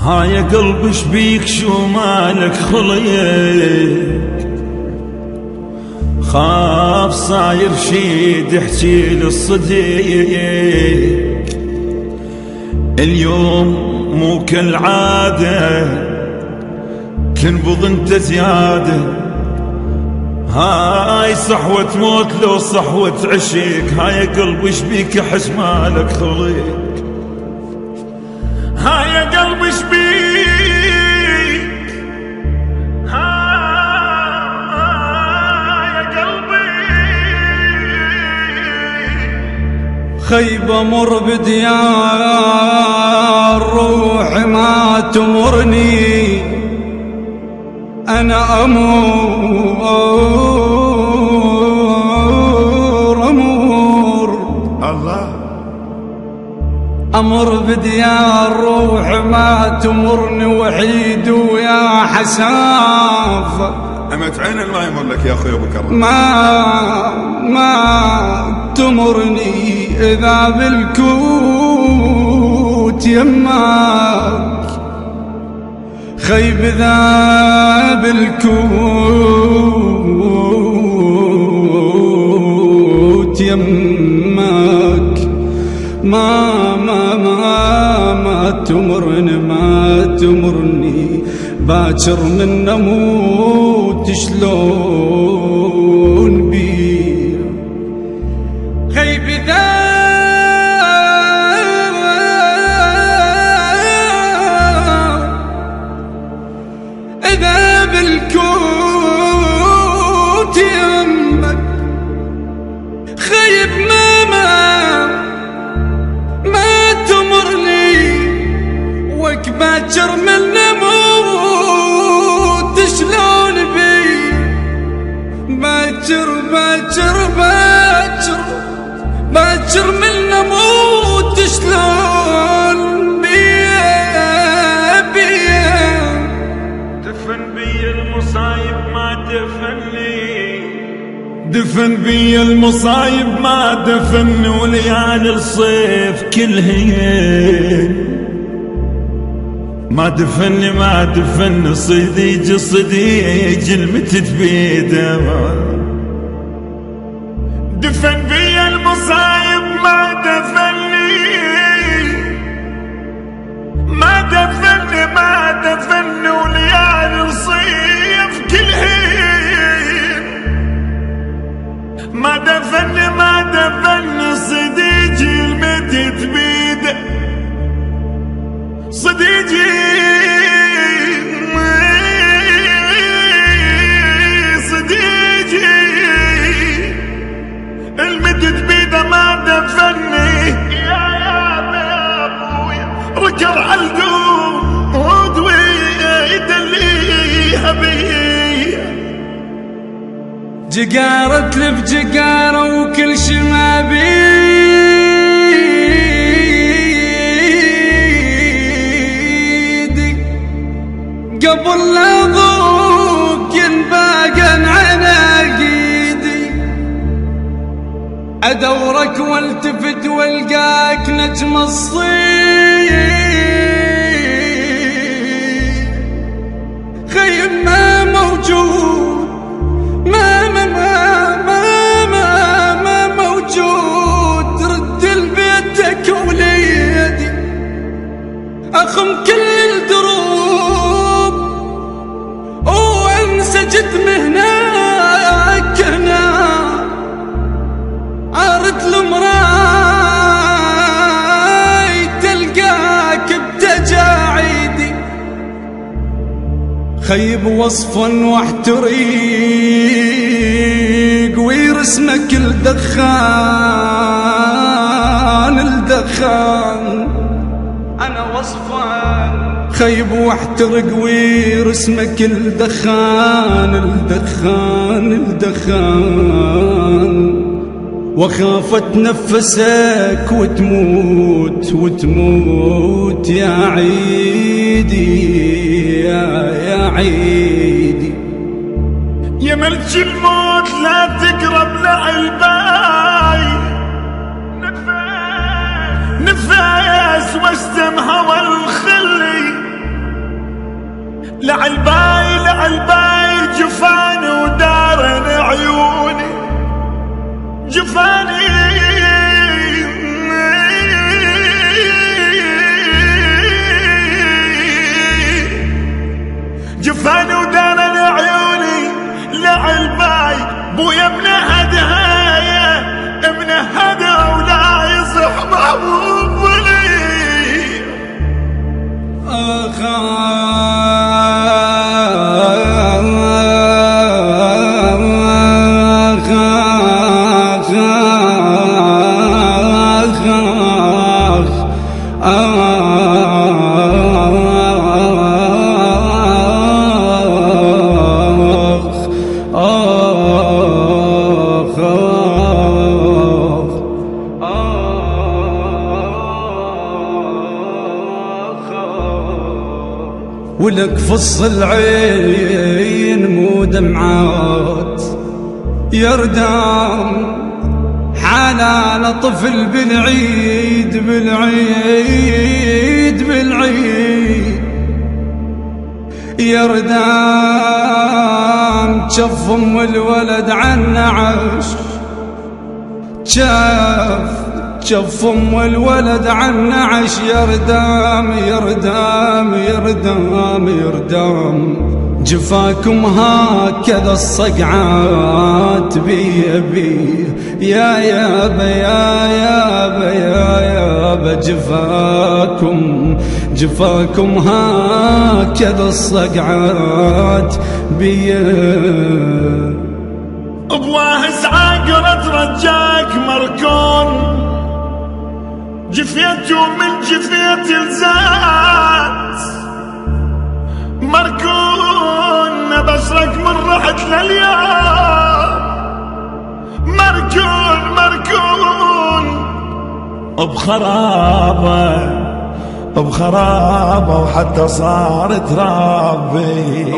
ها يا قلبي شبيك شو مالك خليك، خاف صاير شيد احكي للصديق. اليوم مو كالعادة تنبض انت زيادة، هاي صحوة موت لو صحوة عشيك. هاي يا قلبي شبيك احس مالك خليك، هاي يا قلبي شبيك، هاي يا قلبي. خيب امر بديار روحي ما تمرني، انا امور الله امر بديار روحي ما تمرني، وحيد ويا حسافة أمت عين الله يمر لك يا أخوي أبو كرم. ما تمرني إذا بالكوت يماك، خيب ذا بالكوت يماك. ما تمرني باكر من نموت شلون بي، خيب إذا بالكوت يمك، خيب ما تمرني وكباكر من نموت شلون بي، باكر من نموت شلون بي. دفن بي المصايب ما دفني، دفن بي المصايب ما دفني، وليالي الصيف كلهن ما دفن صديج المتت بيده. دفن بي المصايب ما دفني، وليالي الصيف كلهن ما دفن صديج المتت بيده. صديجي المدد بيده ما دفني، يا ابويا ركض عالقود ويدليها بيه. جقارة تلف جقارة وكل شي ما بيدي، قبل لا ذوق ينباقن عناقيدي، ادورك والتفت والقاك نجم الصيف، خيم ما موجود ما موجود، رد لبيتك وليدي، اخم كل الدروب وانسجد مهناك هنا، عارت المراي تلقاك بتجاعيدي، خيب وصفا واحتريق ويرسمك الدخان، انا وصفا خيب واحترق ويرسمك الدخان، وخاف اتنفسك وتموت يا عيدي يا عيدي. يا ملك الموت لا تقرب لعلباي، نفس واشتم هوى الخلي لعالباي جفاني ودارن عيوني جفاني جفاني ودارن عيوني لعالباي بويا ابن هدايا ابن هدا ولا يصح محبوب لي ولك فص العين مو دمعات يردام حنان طفل بالعيد بالعيد بالعيد يردام جف ام الولد عن عش جف ام الولد عن عش يردام يردام يردام يردام جفاكم هكذا الصقعات بي يا يابا يا يابا يا يابا جفاكم هكذا الصقعات بي بواهز عاقرة رجاك مركون جفيته من جفيت الزات مركون بشرك من رحت لليوم مركون بخرابة وحتى صارت رابي